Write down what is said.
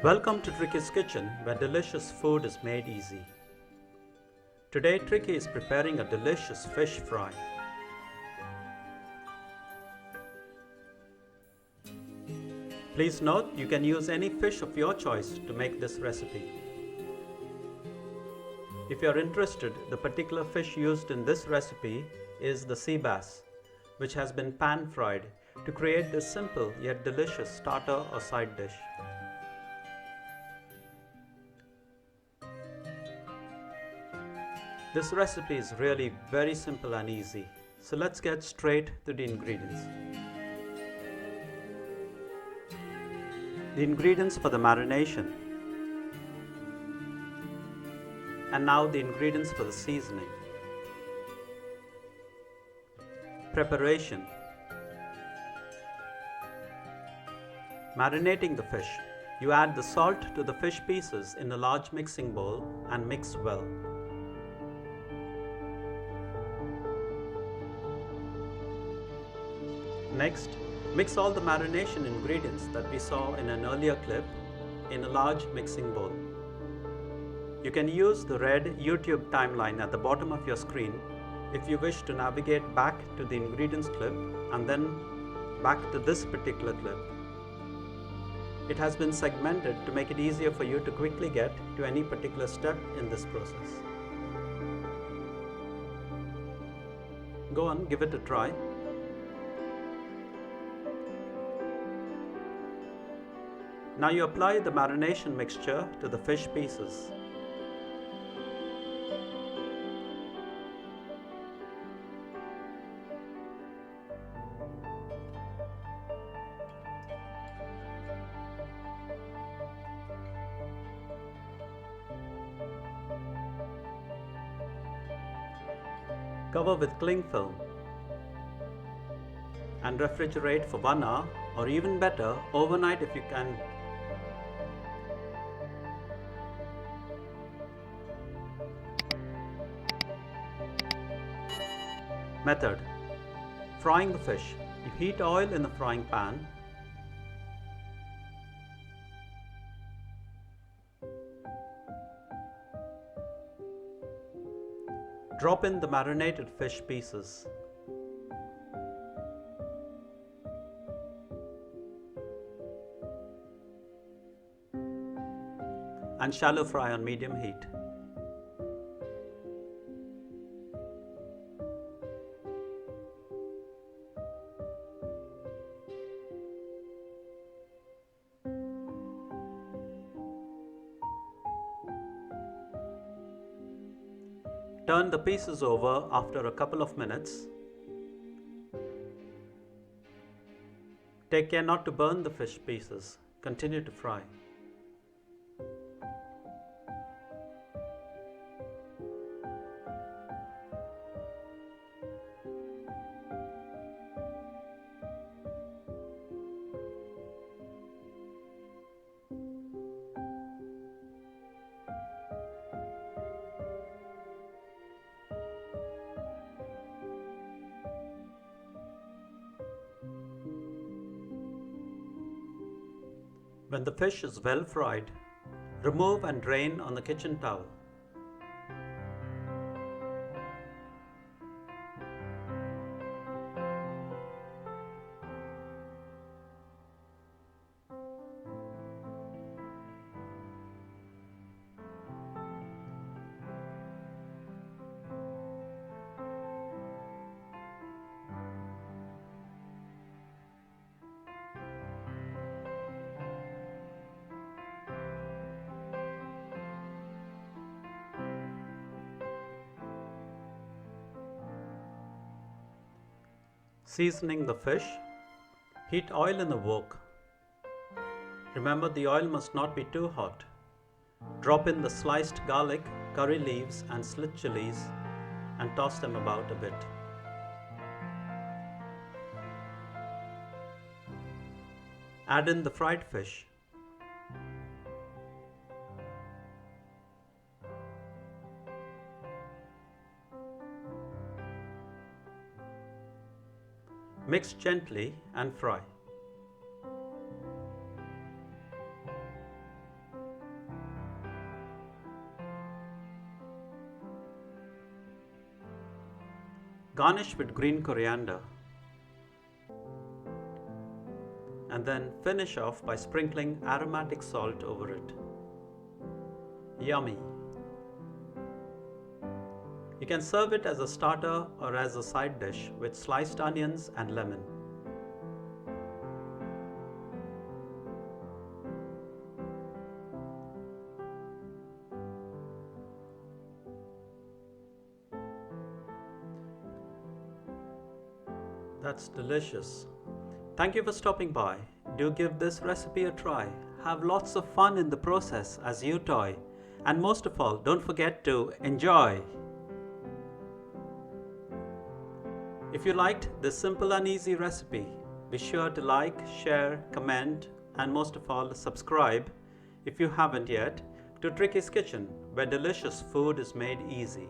Welcome to Tricky's Kitchen, where delicious food is made easy. Today Tricky is preparing a delicious fish fry. Please note you can use any fish of your choice to make this recipe. If you are interested, the particular fish used in this recipe is the sea bass, which has been pan fried to create this simple yet delicious starter or side dish. This recipe is really very simple and easy, so let's get straight to the ingredients. The ingredients for the marination, and now the ingredients for the seasoning. Preparation. Marinating the fish. You add the salt to the fish pieces in a large mixing bowl and mix well. Next, mix all the marination ingredients that we saw in an earlier clip in a large mixing bowl. You can use the red YouTube timeline at the bottom of your screen if you wish to navigate back to the ingredients clip and then back to this particular clip. It has been segmented to make it easier for you to quickly get to any particular step in this process. Go on, give it a try. Now you apply the marination mixture to the fish pieces. Cover with cling film and refrigerate for 1 hour, or even better, overnight if you can. Method. Frying the fish. You heat oil in the frying pan. Drop in the marinated fish pieces. And shallow fry on medium heat. Turn the pieces over after a couple of minutes. Take care not to burn the fish pieces. Continue to fry. When the fish is well fried, remove and drain on the kitchen towel. Seasoning the fish. Heat oil in the wok. Remember, the oil must not be too hot. Drop in the sliced garlic, curry leaves and slit chilies and toss them about a bit. Add in the fried fish. Mix gently and fry. Garnish with green coriander. And then finish off by sprinkling aromatic salt over it. Yummy! You can serve it as a starter or as a side dish with sliced onions and lemon. That's delicious. Thank you for stopping by. Do give this recipe a try. Have lots of fun in the process as you toy. And most of all, don't forget to enjoy. If you liked this simple and easy recipe, be sure to like, share, comment, and most of all, subscribe if you haven't yet to Tricky's Kitchen, where delicious food is made easy.